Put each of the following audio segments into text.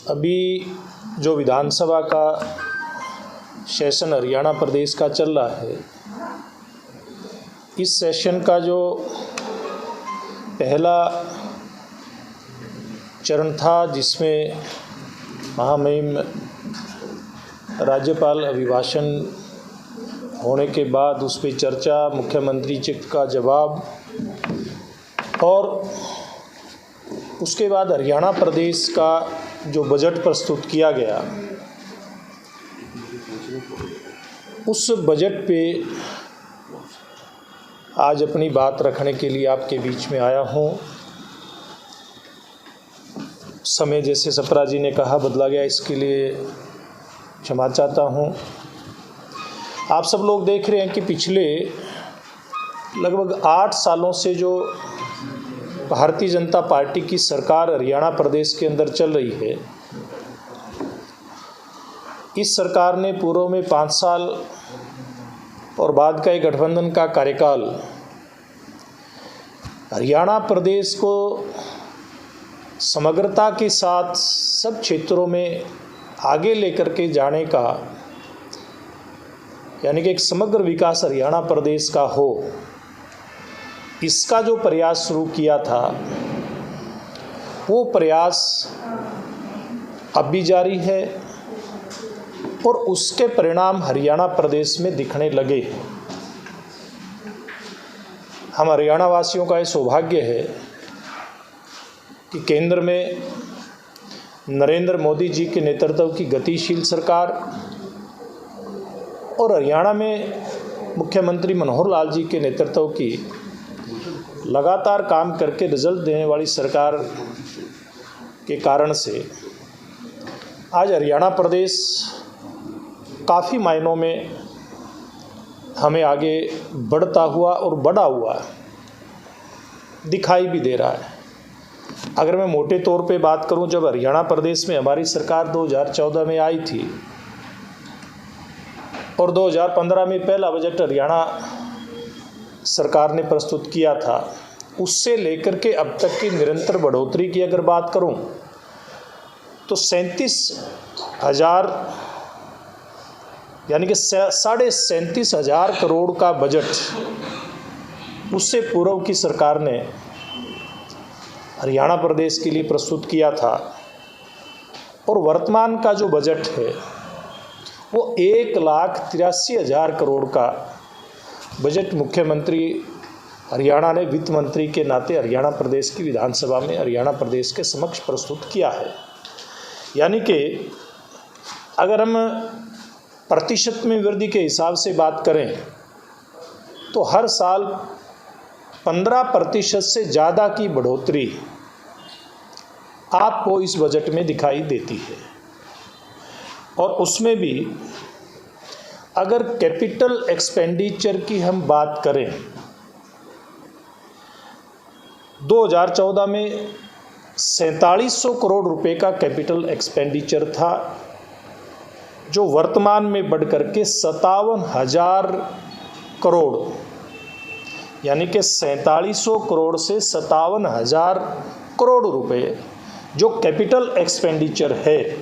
अभी जो विधानसभा का सेशन हरियाणा प्रदेश का चल रहा है, इस सेशन का जो पहला चरण था जिसमें महामहिम राज्यपाल अभिभाषण होने के बाद उस पर चर्चा, मुख्यमंत्री जी का जवाब और उसके बाद हरियाणा प्रदेश का जो बजट प्रस्तुत किया गया, उस बजट पे आज अपनी बात रखने के लिए आपके बीच में आया हूँ। समय जैसे सप्रा जी ने कहा बदला गया, इसके लिए क्षमा चाहता हूँ। आप सब लोग देख रहे हैं कि पिछले लगभग 8 सालों से जो भारतीय जनता पार्टी की सरकार हरियाणा प्रदेश के अंदर चल रही है, इस सरकार ने पूर्व में 5 साल और बाद का एक गठबंधन का कार्यकाल हरियाणा प्रदेश को समग्रता के साथ सब क्षेत्रों में आगे लेकर के जाने का, यानी कि एक समग्र विकास हरियाणा प्रदेश का हो, इसका जो प्रयास शुरू किया था, वो प्रयास अब भी जारी है और उसके परिणाम हरियाणा प्रदेश में दिखने लगे। हम हरियाणा वासियों का ये सौभाग्य है कि केंद्र में नरेंद्र मोदी जी के नेतृत्व की गतिशील सरकार और हरियाणा में मुख्यमंत्री मनोहर लाल जी के नेतृत्व की लगातार काम करके रिजल्ट देने वाली सरकार के कारण से आज हरियाणा प्रदेश काफ़ी मायनों में हमें आगे बढ़ता हुआ और बढ़ा हुआ दिखाई भी दे रहा है। अगर मैं मोटे तौर पे बात करूं, जब हरियाणा प्रदेश में हमारी सरकार 2014 में आई थी और 2015 में पहला बजट हरियाणा सरकार ने प्रस्तुत किया था, उससे लेकर के अब तक की निरंतर बढ़ोतरी की अगर बात करूं तो 37,000 यानी कि 37,500 करोड़ का बजट उससे पूर्व की सरकार ने हरियाणा प्रदेश के लिए प्रस्तुत किया था और वर्तमान का जो बजट है वो 1,83,000 करोड़ का बजट मुख्यमंत्री हरियाणा ने वित्त मंत्री के नाते हरियाणा प्रदेश की विधानसभा में हरियाणा प्रदेश के समक्ष प्रस्तुत किया है। यानी कि अगर हम प्रतिशत में वृद्धि के हिसाब से बात करें तो हर साल 15% से ज़्यादा की बढ़ोतरी आपको इस बजट में दिखाई देती है। और उसमें भी अगर कैपिटल एक्सपेंडिचर की हम बात करें, 2014 में 4700 करोड़ रुपए का कैपिटल एक्सपेंडिचर था, जो वर्तमान में बढ़ करके 57,000 करोड़, यानी कि 4700 करोड़ से 57,000 करोड़ रुपए जो कैपिटल एक्सपेंडिचर है,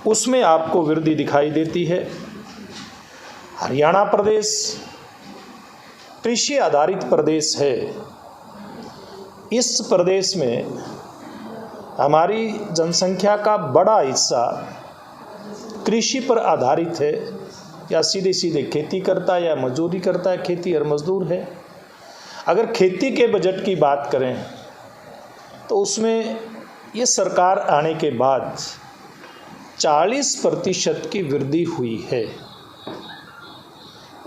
उसमें आपको वृद्धि दिखाई देती है। हरियाणा प्रदेश कृषि आधारित प्रदेश है। इस प्रदेश में हमारी जनसंख्या का बड़ा हिस्सा कृषि पर आधारित है, या सीधे सीधे खेती करता है या मजदूरी करता है, खेती और मजदूर है। अगर खेती के बजट की बात करें तो उसमें ये सरकार आने के बाद 40% की वृद्धि हुई है।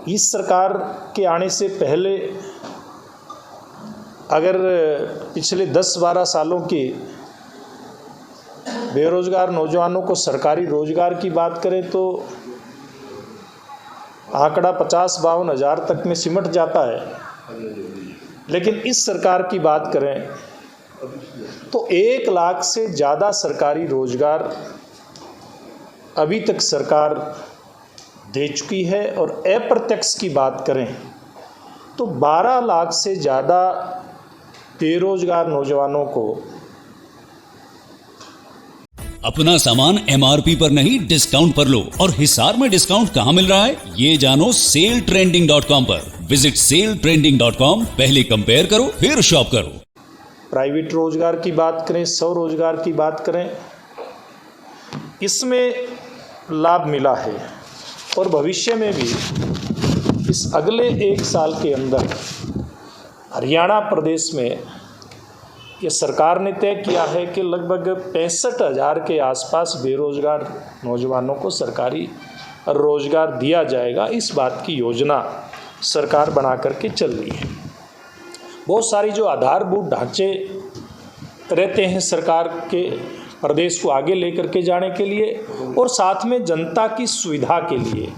इस सरकार के आने से पहले अगर पिछले 10-12 सालों की बेरोजगार नौजवानों को सरकारी रोजगार की बात करें तो आंकड़ा 50-52 हज़ार तक में सिमट जाता है। लेकिन इस सरकार की बात करें तो 1 लाख से ज़्यादा सरकारी रोजगार अभी तक सरकार दे चुकी है। और अप्रत्यक्ष की बात करें तो 12 लाख से ज़्यादा बेरोजगार नौजवानों को अपना सामान MRP पर नहीं डिस्काउंट पर लो। और हिसार में डिस्काउंट कहाँ मिल रहा है ये जानो सेलट्रेंडिंग.com पर। विजिट सेलट्रेंडिंग.com, पहले कंपेयर करो फिर शॉप करो। प्राइवेट रोजगार की बात करें, स्वरोजगार की बात करें, इसमें लाभ मिला है और भविष्य में भी इस अगले 1 साल के अंदर हरियाणा प्रदेश में ये सरकार ने तय किया है कि लगभग 65,000 के आसपास बेरोजगार नौजवानों को सरकारी रोजगार दिया जाएगा। इस बात की योजना सरकार बना करके चल रही है। बहुत सारी जो आधारभूत ढांचे रहते हैं सरकार के प्रदेश को आगे लेकर के जाने के लिए और साथ में जनता की सुविधा के लिए,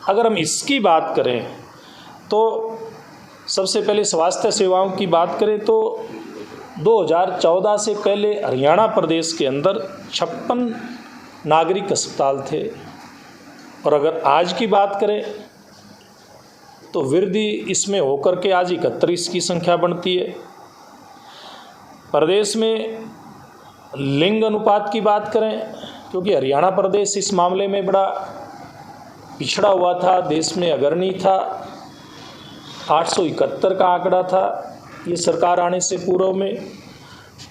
अगर हम इसकी बात करें तो सबसे पहले स्वास्थ्य सेवाओं की बात करें तो 2014 से पहले हरियाणा प्रदेश के अंदर 56 नागरिक अस्पताल थे और अगर आज की बात करें तो वृद्धि इसमें होकर के आज 31 की संख्या बनती है। प्रदेश में लिंग अनुपात की बात करें, क्योंकि हरियाणा प्रदेश इस मामले में बड़ा पिछड़ा हुआ था, देश में अग्रणी था, 871 का आंकड़ा था ये सरकार आने से पूर्व में,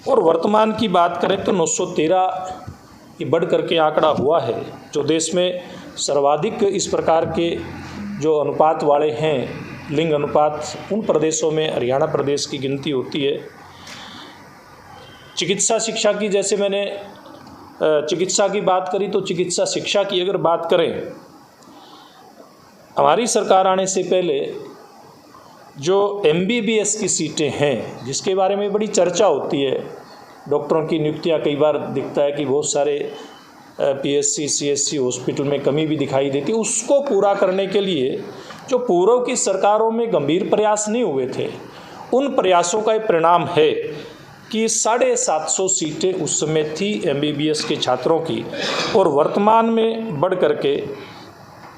और वर्तमान की बात करें तो 913 ये बढ़ करके आंकड़ा हुआ है, जो देश में सर्वाधिक इस प्रकार के जो अनुपात वाले हैं, लिंग अनुपात, उन प्रदेशों में हरियाणा प्रदेश की गिनती होती है। चिकित्सा शिक्षा की, जैसे मैंने चिकित्सा की बात करी, तो चिकित्सा शिक्षा की अगर बात करें, हमारी सरकार आने से पहले जो MBBS की सीटें हैं, जिसके बारे में बड़ी चर्चा होती है, डॉक्टरों की नियुक्तियां कई बार दिखता है कि बहुत सारे PSC CSC हॉस्पिटल में कमी भी दिखाई देती है, उसको पूरा करने के लिए जो पूर्व की सरकारों में गंभीर प्रयास नहीं हुए थे, उन प्रयासों का परिणाम है कि 750 सीटें उस समय थी MBBS के छात्रों की, और वर्तमान में बढ़ करके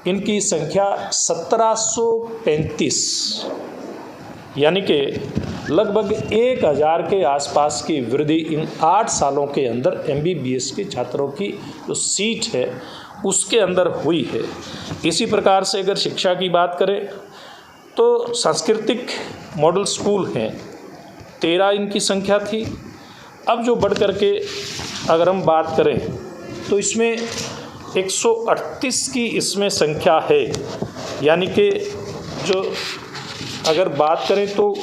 इनकी संख्या 1735, यानी कि लगभग 1000 के आसपास की वृद्धि इन 8 सालों के अंदर MBBS के छात्रों की जो सीट है उसके अंदर हुई है। इसी प्रकार से अगर शिक्षा की बात करें तो सांस्कृतिक मॉडल स्कूल हैं, 13 इनकी संख्या थी। अब जो बढ़ करके अगर हम बात करें तो इसमें 138 की इसमें संख्या है, यानी कि जो अगर बात करें तो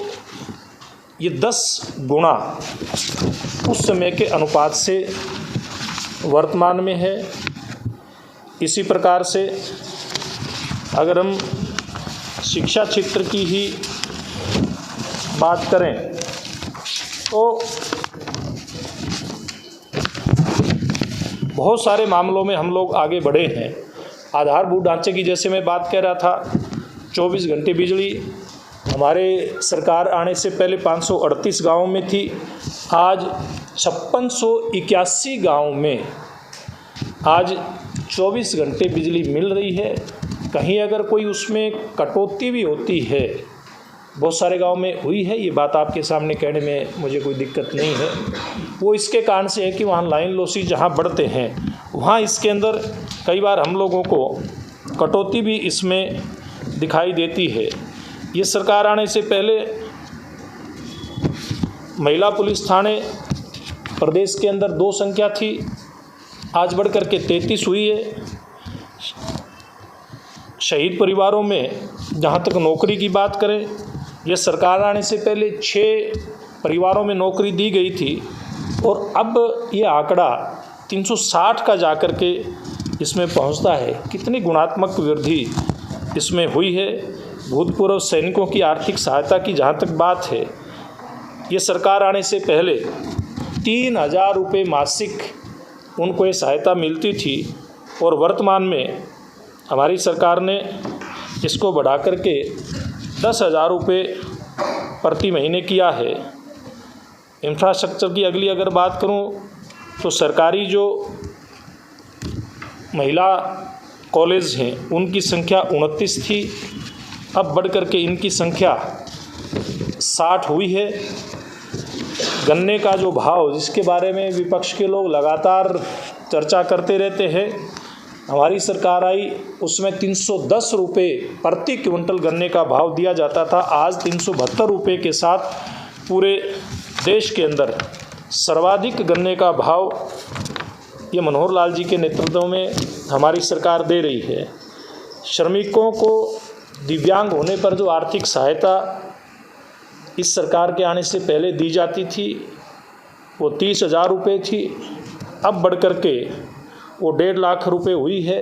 ये 10 गुना उस समय के अनुपात से वर्तमान में है। इसी प्रकार से अगर हम शिक्षा क्षेत्र की ही बात करें तो बहुत सारे मामलों में हम लोग आगे बढ़े हैं। आधारभूत ढांचे की जैसे मैं बात कर रहा था, 24 घंटे बिजली हमारे सरकार आने से पहले 538 गाँव में थी, आज 5681 गाँव में आज 24 घंटे बिजली मिल रही है। कहीं अगर कोई उसमें कटौती भी होती है, बहुत सारे गांव में हुई है, ये बात आपके सामने कहने में मुझे कोई दिक्कत नहीं है, वो इसके कारण से है कि वहाँ लाइन लॉसेस जहाँ बढ़ते हैं वहाँ इसके अंदर कई बार हम लोगों को कटौती भी इसमें दिखाई देती है। ये सरकार आने से पहले महिला पुलिस थाने प्रदेश के अंदर 2 संख्या थी, आज बढ़ कर के 33 हुई है। शहीद परिवारों में जहाँ तक नौकरी की बात करें, ये सरकार आने से पहले 6 परिवारों में नौकरी दी गई थी और अब ये आंकड़ा 360 का जाकर के इसमें पहुंचता है। कितनी गुणात्मक वृद्धि इसमें हुई है। भूतपूर्व सैनिकों की आर्थिक सहायता की जहाँ तक बात है, ये सरकार आने से पहले 3000 रुपये मासिक उनको ये सहायता मिलती थी और वर्तमान में हमारी सरकार ने इसको बढ़ा करके 10,000 रुपये प्रति महीने किया है। इंफ्रास्ट्रक्चर की अगली अगर बात करूं तो सरकारी जो महिला कॉलेज हैं उनकी संख्या 29 थी, अब बढ़ करके इनकी संख्या 60 हुई है। गन्ने का जो भाव, जिसके बारे में विपक्ष के लोग लगातार चर्चा करते रहते हैं। हमारी सरकार आई उसमें 310 रुपये प्रति क्विंटल गन्ने का भाव दिया जाता था। आज 372 रुपये के साथ पूरे देश के अंदर सर्वाधिक गन्ने का भाव ये मनोहर लाल जी के नेतृत्व में हमारी सरकार दे रही है। श्रमिकों को दिव्यांग होने पर जो आर्थिक सहायता इस सरकार के आने से पहले दी जाती थी वो 30,000 रुपये थी, अब बढ़ कर के वो 1.5 लाख रुपए हुई है।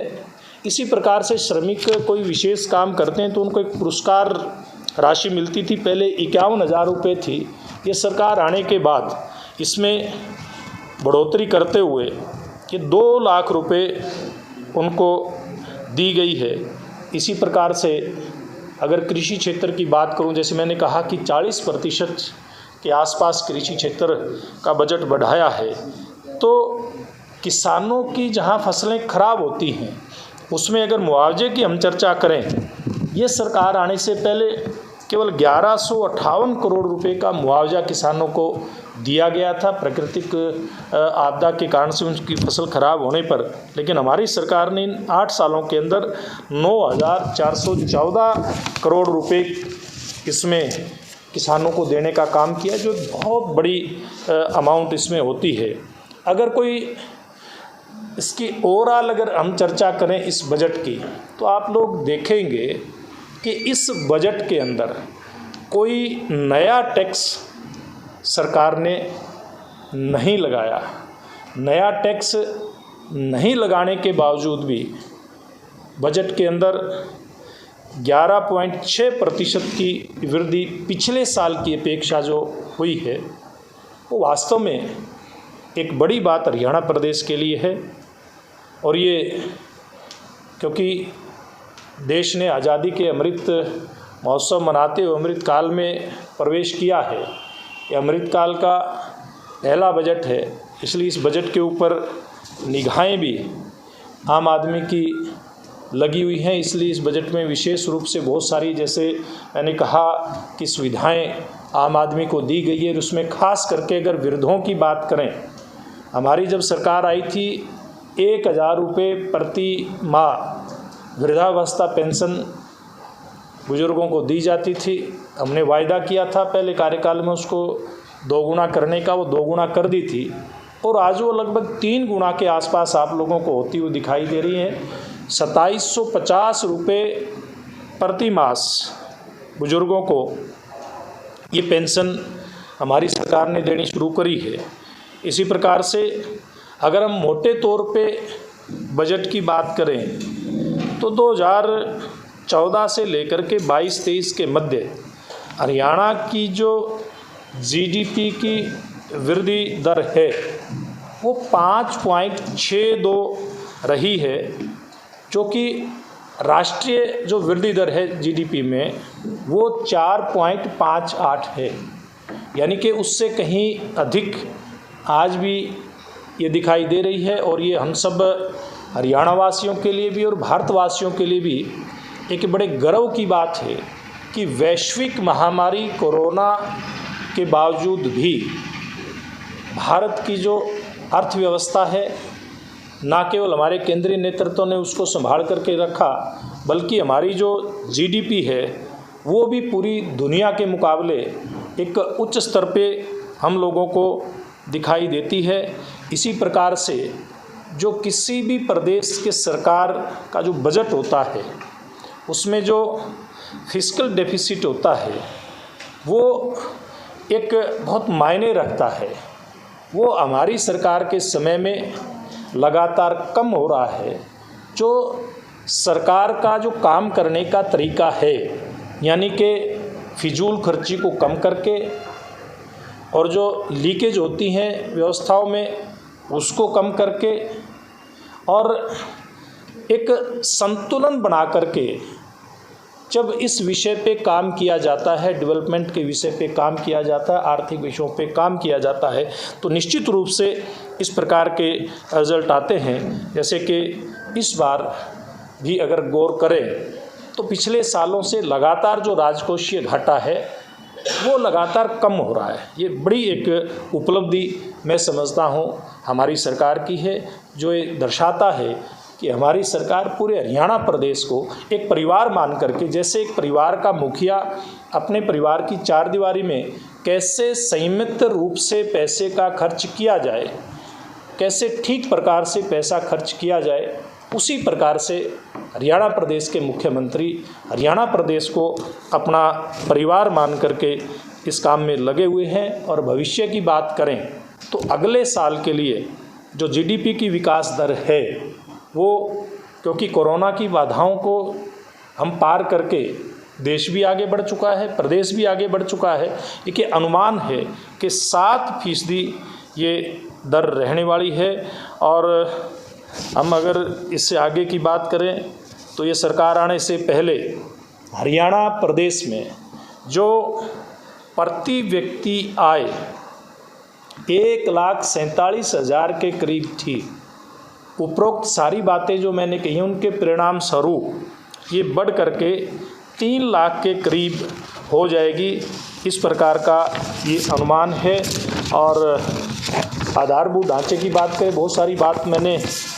इसी प्रकार से श्रमिक कोई विशेष काम करते हैं तो उनको एक पुरस्कार राशि मिलती थी, पहले 51,000 रुपये थी। ये सरकार आने के बाद इसमें बढ़ोतरी करते हुए ये 2 लाख रुपए उनको दी गई है। इसी प्रकार से अगर कृषि क्षेत्र की बात करूं, जैसे मैंने कहा कि 40% के आसपास कृषि क्षेत्र का बजट बढ़ाया है, तो किसानों की जहां फसलें खराब होती हैं उसमें अगर मुआवजे की हम चर्चा करें, ये सरकार आने से पहले केवल 1158 करोड़ रुपए का मुआवजा किसानों को दिया गया था प्राकृतिक आपदा के कारण से उनकी फसल खराब होने पर। लेकिन हमारी सरकार ने इन 8 सालों के अंदर 9,414 करोड़ रुपए इसमें किसानों को देने का काम किया, जो बहुत बड़ी अमाउंट इसमें होती है। अगर कोई इसकी ओवरऑल अगर हम चर्चा करें इस बजट की, तो आप लोग देखेंगे कि इस बजट के अंदर कोई नया टैक्स सरकार ने नहीं लगाया। नया टैक्स नहीं लगाने के बावजूद भी बजट के अंदर 11.6% की वृद्धि पिछले साल की अपेक्षा जो हुई है, वो वास्तव में एक बड़ी बात हरियाणा प्रदेश के लिए है। और ये क्योंकि देश ने आज़ादी के अमृत महोत्सव मनाते हुए अमृत काल में प्रवेश किया है, ये अमृत काल का पहला बजट है, इसलिए इस बजट के ऊपर निगाहें भी आम आदमी की लगी हुई हैं। इसलिए इस बजट में विशेष रूप से बहुत सारी, जैसे मैंने कहा कि सुविधाएं आम आदमी को दी गई है। उसमें खास करके अगर वृद्धों की बात करें, हमारी जब सरकार आई थी 1,000 रुपये प्रति माह वृद्धावस्था पेंशन बुजुर्गों को दी जाती थी। हमने वायदा किया था पहले कार्यकाल में उसको 2 गुना करने का, वो 2 गुना कर दी थी और आज वो लगभग 3 गुना के आसपास आप लोगों को होती हुई दिखाई दे रही है। 2,750 रुपये प्रति मास बुजुर्गों को ये पेंशन हमारी सरकार ने देनी शुरू करी है। इसी प्रकार से अगर हम मोटे तौर पे बजट की बात करें तो 2014 से लेकर के 22-23 के मध्य हरियाणा की जो जीडीपी की वृद्धि दर है वो 5.62 रही है, जो कि राष्ट्रीय जो वृद्धि दर है जीडीपी में वो 4.58 है, यानी कि उससे कहीं अधिक आज भी ये दिखाई दे रही है। और ये हम सब हरियाणा वासियों के लिए भी और भारतवासियों के लिए भी एक बड़े गर्व की बात है कि वैश्विक महामारी कोरोना के बावजूद भी भारत की जो अर्थव्यवस्था है, ना केवल हमारे केंद्रीय नेतृत्व ने उसको संभाल करके रखा, बल्कि हमारी जो जीडीपी है वो भी पूरी दुनिया के मुकाबले एक उच्च स्तर पे हम लोगों को दिखाई देती है। इसी प्रकार से जो किसी भी प्रदेश के सरकार का जो बजट होता है उसमें जो फिस्कल डेफिसिट होता है वो एक बहुत मायने रखता है। वो हमारी सरकार के समय में लगातार कम हो रहा है। जो सरकार का जो काम करने का तरीका है, यानी कि फिजूल खर्ची को कम करके और जो लीकेज होती हैं व्यवस्थाओं में उसको कम करके और एक संतुलन बना करके जब इस विषय पे काम किया जाता है, डेवलपमेंट के विषय पे काम किया जाता है, आर्थिक विषयों पे काम किया जाता है, तो निश्चित रूप से इस प्रकार के रिजल्ट आते हैं। जैसे कि इस बार भी अगर गौर करें तो पिछले सालों से लगातार जो राजकोषीय घाटा है वो लगातार कम हो रहा है। ये बड़ी एक उपलब्धि मैं समझता हूँ हमारी सरकार की है। जो ये दर्शाता है कि हमारी सरकार पूरे हरियाणा प्रदेश को एक परिवार मान करके, जैसे एक परिवार का मुखिया अपने परिवार की चारदीवारी में कैसे संयमित रूप से पैसे का खर्च किया जाए, कैसे ठीक प्रकार से पैसा खर्च किया जाए, उसी प्रकार से हरियाणा प्रदेश के मुख्यमंत्री हरियाणा प्रदेश को अपना परिवार मान करके इस काम में लगे हुए हैं। और भविष्य की बात करें तो अगले साल के लिए जो जीडीपी की विकास दर है वो, क्योंकि कोरोना की बाधाओं को हम पार करके देश भी आगे बढ़ चुका है, प्रदेश भी आगे बढ़ चुका है, एक अनुमान है कि 7% ये दर रहने वाली है। और हम अगर इससे आगे की बात करें तो ये सरकार आने से पहले हरियाणा प्रदेश में जो प्रति व्यक्ति आय 1,47,000 के करीब थी, उपरोक्त सारी बातें जो मैंने कही उनके परिणाम स्वरूप ये बढ़ करके 3 लाख के करीब हो जाएगी, इस प्रकार का ये अनुमान है। और आधारभूत ढांचे की बात करें, बहुत सारी बात मैंने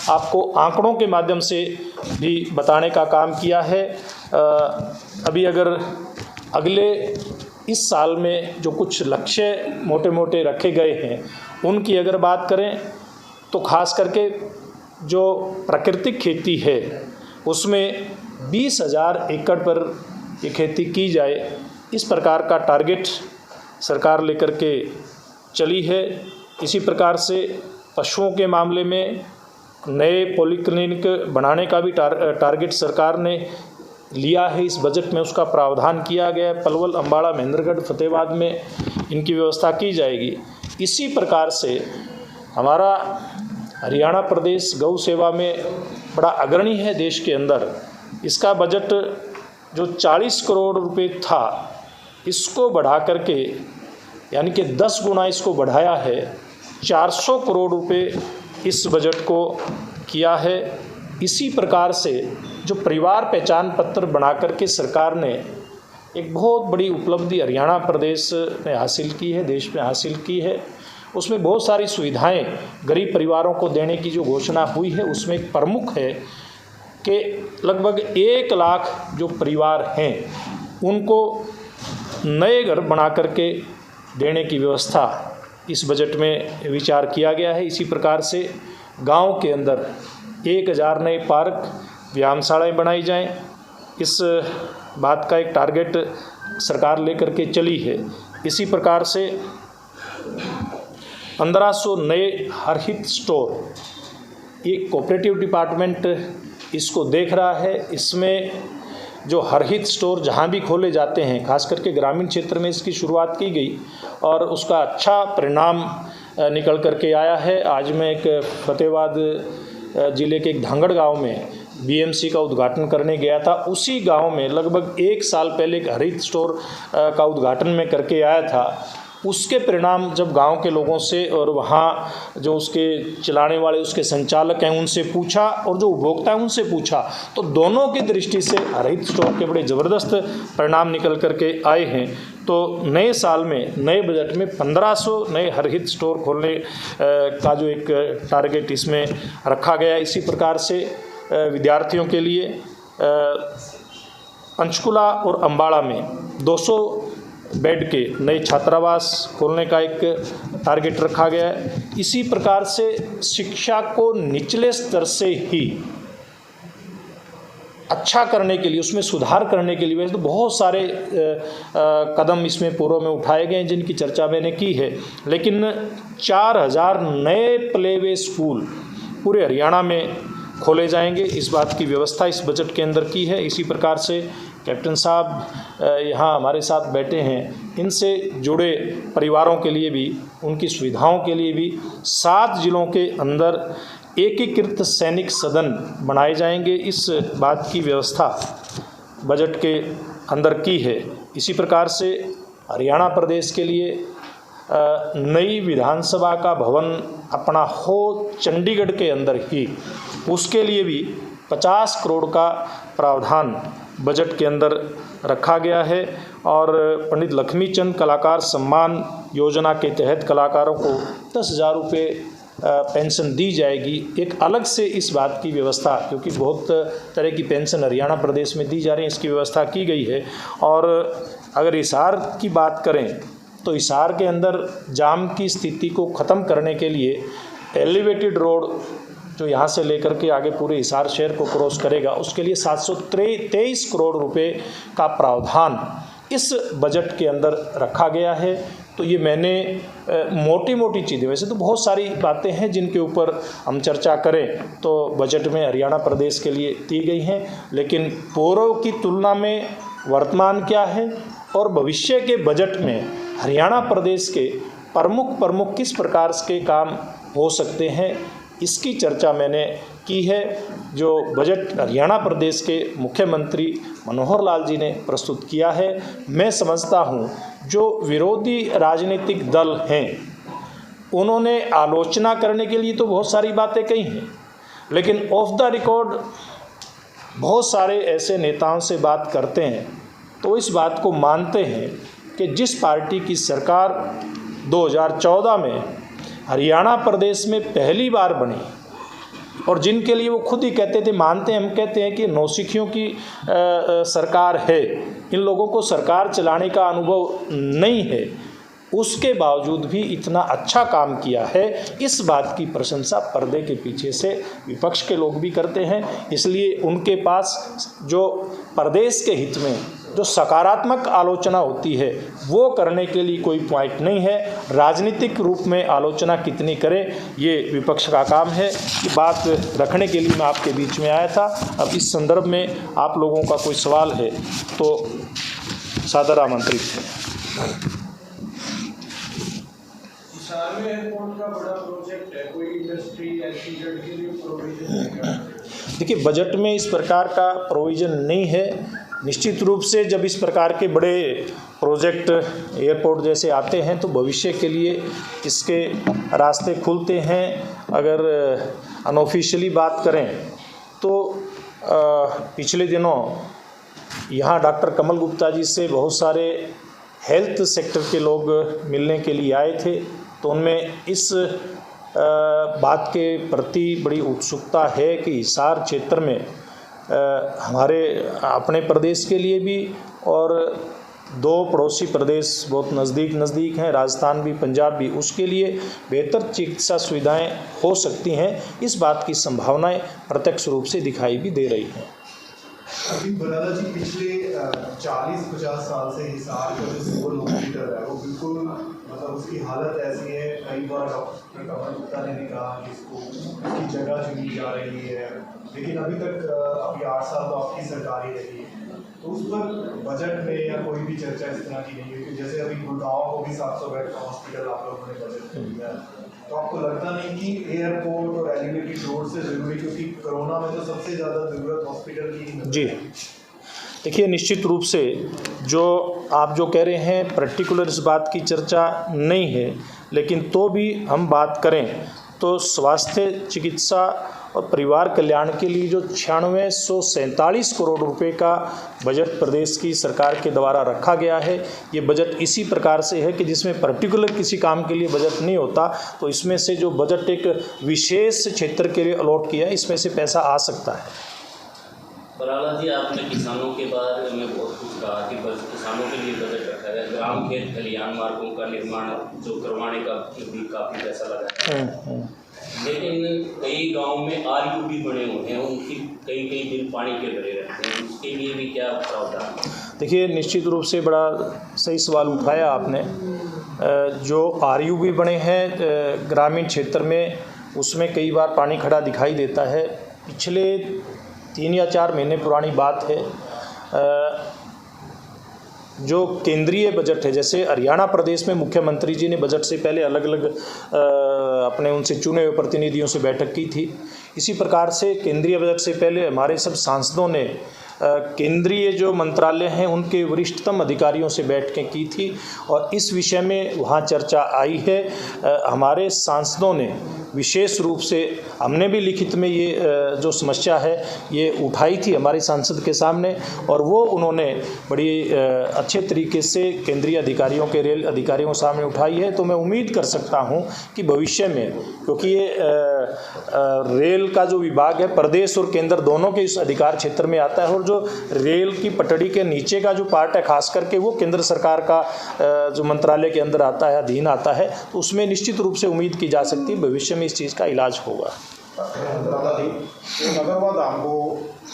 आपको आंकड़ों के माध्यम से भी बताने का काम किया है। अभी अगर अगले इस साल में जो कुछ लक्ष्य मोटे मोटे रखे गए हैं उनकी अगर बात करें तो खास करके जो प्राकृतिक खेती है उसमें 20,000 एकड़ पर ये खेती की जाए, इस प्रकार का टारगेट सरकार लेकर के चली है। इसी प्रकार से पशुओं के मामले में नए पॉलीक्लिनिक बनाने का भी टारगेट सरकार ने लिया है, इस बजट में उसका प्रावधान किया गया है। पलवल, अम्बाड़ा, महेंद्रगढ़, फतेहाबाद में इनकी व्यवस्था की जाएगी। इसी प्रकार से हमारा हरियाणा प्रदेश गौ सेवा में बड़ा अग्रणी है देश के अंदर। इसका बजट जो 40 करोड़ रुपए था, इसको बढ़ा करके यानी कि 10 गुना इसको बढ़ाया है, 400 करोड़ रुपए इस बजट को किया है। इसी प्रकार से जो परिवार पहचान पत्र बना करके सरकार ने एक बहुत बड़ी उपलब्धि हरियाणा प्रदेश में हासिल की है, देश में हासिल की है। उसमें बहुत सारी सुविधाएं गरीब परिवारों को देने की जो घोषणा हुई है उसमें एक प्रमुख है कि लगभग 1 लाख जो परिवार हैं उनको नए घर बना करके देने की व्यवस्था इस बजट में विचार किया गया है। इसी प्रकार से गांव के अंदर 1,000 नए पार्क, व्यायामशालाएँ बनाई जाएं, इस बात का एक टारगेट सरकार लेकर के चली है। इसी प्रकार से 1500 नए हरहित स्टोर, एक कोऑपरेटिव डिपार्टमेंट इसको देख रहा है। इसमें जो हरहित स्टोर जहाँ भी खोले जाते हैं, खास करके ग्रामीण क्षेत्र में इसकी शुरुआत की गई और उसका अच्छा परिणाम निकल करके आया है। आज मैं एक फतेहाबाद ज़िले के एक धांगड़ गांव में बीएमसी का उद्घाटन करने गया था। उसी गांव में लगभग 1 साल पहले एक हरित स्टोर का उद्घाटन में करके आया था। उसके परिणाम जब गांव के लोगों से और वहाँ जो उसके चलाने वाले उसके संचालक हैं उनसे पूछा और जो उपभोक्ता हैं उनसे पूछा, तो दोनों की दृष्टि से हरित स्टोर के बड़े ज़बरदस्त परिणाम निकल करके आए हैं। तो नए साल में, नए बजट में 1500 नए हरहित स्टोर खोलने का जो एक टारगेट इसमें रखा गया। इसी प्रकार से विद्यार्थियों के लिए पंचकुला और अम्बाड़ा में 200 बेड के नए छात्रावास खोलने का एक टारगेट रखा गया है। इसी प्रकार से शिक्षा को निचले स्तर से ही अच्छा करने के लिए, उसमें सुधार करने के लिए वैसे तो बहुत सारे कदम इसमें पूर्व में उठाए गए हैं जिनकी चर्चा मैंने की है, लेकिन 4000 नए प्लेवे स्कूल पूरे हरियाणा में खोले जाएंगे, इस बात की व्यवस्था इस बजट के अंदर की है। इसी प्रकार से कैप्टन साहब यहाँ हमारे साथ बैठे हैं, इनसे जुड़े परिवारों के लिए भी, उनकी सुविधाओं के लिए भी 7 जिलों के अंदर एकीकृत सैनिक सदन बनाए जाएंगे, इस बात की व्यवस्था बजट के अंदर की है। इसी प्रकार से हरियाणा प्रदेश के लिए नई विधानसभा का भवन अपना हो चंडीगढ़ के अंदर ही, उसके लिए भी 50 करोड़ का प्रावधान बजट के अंदर रखा गया है। और पंडित लक्ष्मीचंद कलाकार सम्मान योजना के तहत कलाकारों को 10,000 रुपये पेंशन दी जाएगी। एक अलग से इस बात की व्यवस्था, क्योंकि बहुत तरह की पेंशन हरियाणा प्रदेश में दी जा रही है, इसकी व्यवस्था की गई है। और अगर हिसार की बात करें तो हिसार के अंदर जाम की स्थिति को ख़त्म करने के लिए एलिवेटेड रोड जो यहाँ से लेकर के आगे पूरे हिसार शहर को क्रॉस करेगा, उसके लिए 723 करोड़ रुपए का प्रावधान इस बजट के अंदर रखा गया है। तो ये मैंने मोटी मोटी चीज़ें, वैसे तो बहुत सारी बातें हैं जिनके ऊपर हम चर्चा करें तो बजट में हरियाणा प्रदेश के लिए दी गई हैं, लेकिन पूर्व की तुलना में वर्तमान क्या है और भविष्य के बजट में हरियाणा प्रदेश के प्रमुख किस प्रकार के काम हो सकते हैं, इसकी चर्चा मैंने की है। जो बजट हरियाणा प्रदेश के मुख्यमंत्री मनोहर लाल जी ने प्रस्तुत किया है, मैं समझता हूँ जो विरोधी राजनीतिक दल हैं उन्होंने आलोचना करने के लिए तो बहुत सारी बातें कही हैं, लेकिन ऑफ द रिकॉर्ड बहुत सारे ऐसे नेताओं से बात करते हैं तो इस बात को मानते हैं कि जिस पार्टी की सरकार 2014 में हरियाणा प्रदेश में पहली बार बनी और जिनके लिए वो खुद ही कहते थे, मानते हैं, हम कहते हैं कि नौसिखियों की सरकार है, इन लोगों को सरकार चलाने का अनुभव नहीं है, उसके बावजूद भी इतना अच्छा काम किया है, इस बात की प्रशंसा पर्दे के पीछे से विपक्ष के लोग भी करते हैं। इसलिए उनके पास जो प्रदेश के हित में जो सकारात्मक आलोचना होती है वो करने के लिए कोई पॉइंट नहीं है। राजनीतिक रूप में आलोचना कितनी करें ये विपक्ष का काम है। ये बात रखने के लिए मैं आपके बीच में आया था। अब इस संदर्भ में आप लोगों का कोई सवाल है तो सादर आमंत्रित है। एयरपोर्ट का बड़ा प्रोजेक्ट है, कोई इंडस्ट्री एसईजेड के लिए प्रोविजन है? देखिए, बजट में इस प्रकार का प्रोविज़न नहीं है। निश्चित रूप से जब इस प्रकार के बड़े प्रोजेक्ट एयरपोर्ट जैसे आते हैं तो भविष्य के लिए इसके रास्ते खुलते हैं। अगर अनऑफिशियली बात करें तो पिछले दिनों यहाँ डॉक्टर कमल गुप्ता जी से बहुत सारे हेल्थ सेक्टर के लोग मिलने के लिए आए थे, तो उनमें इस बात के प्रति बड़ी उत्सुकता है कि हिसार क्षेत्र में हमारे अपने प्रदेश के लिए भी और दो पड़ोसी प्रदेश बहुत नज़दीक हैं, राजस्थान भी पंजाब भी, उसके लिए बेहतर चिकित्सा सुविधाएं हो सकती हैं। इस बात की संभावनाएं प्रत्यक्ष रूप से दिखाई भी दे रही हैं। अभी बराला जी, पिछले 40-50 साल से हिसार का जो सिविल हॉस्पिटल है वो बिल्कुल मतलब उसकी हालत ऐसी है। कई बार डॉक्टर कमल गुप्ता ने भी कहा कि उसकी जगह चुनी जा रही है, लेकिन अभी तक अभी 8 साल तो आपकी सरकार ही रही है, तो उस पर बजट में या कोई भी चर्चा इस तरह की नहीं है। क्योंकि जैसे अभी गुड़गांव को भी 700 बेड का हॉस्पिटल आप लोगों ने बजट में दिया है, तो आपको लगता नहीं कि एयरपोर्ट और एलिवेटेड रोड से ज़रूरी, क्योंकि कोरोना में तो सबसे ज़्यादा ज़रूरत हॉस्पिटल की ही जी। देखिए, निश्चित रूप से जो आप जो कह रहे हैं पर्टिकुलर इस बात की चर्चा नहीं है, लेकिन तो भी हम बात करें तो स्वास्थ्य चिकित्सा और परिवार कल्याण के लिए जो 9647 करोड़ रुपए का बजट प्रदेश की सरकार के द्वारा रखा गया है, ये बजट इसी प्रकार से है कि जिसमें पर्टिकुलर किसी काम के लिए बजट नहीं होता, तो इसमें से जो बजट एक विशेष क्षेत्र के लिए अलॉट किया है, इसमें से पैसा आ सकता है। बराला जी, आपने किसानों के बारे में बहुत कुछ कहा कि किसानों के लिए बजट रखा गया, ग्राम खेत खलिहान मार्गों का निर्माण जो करवाने का भी काफ़ी पैसा लगा है, लेकिन कई गांव में आरयूबी बने हुए हैं, उनकी कई दिन पानी के भरे रहते हैं, उसके लिए भी क्या प्रावधान? देखिए, निश्चित रूप से बड़ा सही सवाल उठाया आपने। जो आरयूबी बने हैं ग्रामीण क्षेत्र में, उसमें कई बार पानी खड़ा दिखाई देता है। पिछले 3 या 4 महीने पुरानी बात है, जो केंद्रीय बजट है, जैसे हरियाणा प्रदेश में मुख्यमंत्री जी ने बजट से पहले अलग अलग अपने उनसे चुने हुए प्रतिनिधियों से बैठक की थी, इसी प्रकार से केंद्रीय बजट से पहले हमारे सब सांसदों ने केंद्रीय जो मंत्रालय हैं उनके वरिष्ठतम अधिकारियों से बैठकें की थी और इस विषय में वहाँ चर्चा आई है। हमारे सांसदों ने विशेष रूप से हमने भी लिखित में ये जो समस्या है ये उठाई थी हमारे सांसद के सामने, और वो उन्होंने बड़ी अच्छे तरीके से केंद्रीय अधिकारियों के रेल अधिकारियों के सामने उठाई है। तो मैं उम्मीद कर सकता हूँ कि भविष्य में, क्योंकि ये रेल का जो विभाग है प्रदेश और केंद्र दोनों के इस अधिकार क्षेत्र में आता है, और जो रेल की पटड़ी के नीचे का जो पार्ट है खास करके वो केंद्र सरकार का जो मंत्रालय के अंदर आता है, अधीन आता है, तो उसमें निश्चित रूप से उम्मीद की जा सकती है भविष्य में इस चीज़ का इलाज होगा। नगरवा धाम को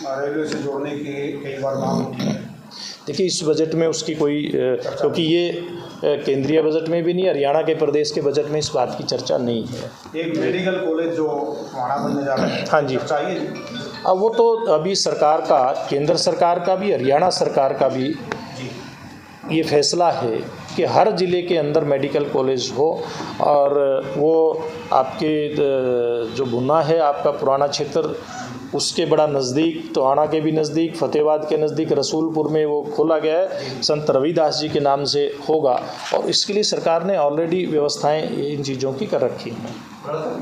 रेलवे से जोड़ने की कई बार मांग होती है। देखिए इस बजट में उसकी कोई क्योंकि ये केंद्रीय बजट में भी नहीं, हरियाणा के प्रदेश के बजट में इस बात की चर्चा नहीं है। एक मेडिकल कॉलेज जो वहाँ बनने जा रहा है, हाँ जी, चाहिए। अब वो तो अभी सरकार का, केंद्र सरकार का भी हरियाणा सरकार का भी ये फैसला है कि हर ज़िले के अंदर मेडिकल कॉलेज हो, और वो आपके जो भुना है आपका पुराना क्षेत्र उसके बड़ा नज़दीक, टोहाना के भी नज़दीक, फतेहाबाद के नज़दीक रसूलपुर में वो खोला गया है, संत रविदास जी के नाम से होगा, और इसके लिए सरकार ने ऑलरेडी व्यवस्थाएं इन चीज़ों की कर रखी हैं।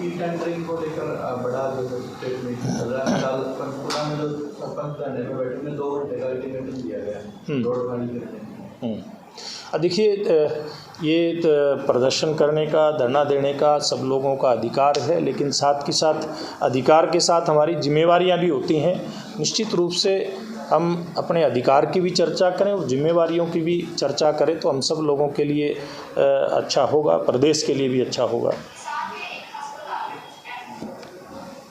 ई टेंडरिंग को लेकर बड़ा जो स्टेट में चल रहा है, कल पंचकुला में जो सरपंच धरने में बैठे में 2 घंटे का अल्टीमेटम दिया गया है, रोड खाली करके। देखिए ये प्रदर्शन करने का, धरना देने का सब लोगों का अधिकार है, लेकिन साथ के साथ अधिकार के साथ हमारी जिम्मेवारियां भी होती हैं। निश्चित रूप से हम अपने अधिकार की भी चर्चा करें और जिम्मेवारियों की भी चर्चा करें तो हम सब लोगों के लिए अच्छा होगा, प्रदेश के लिए भी अच्छा होगा।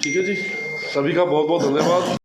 ठीक है जी, सभी का बहुत बहुत धन्यवाद।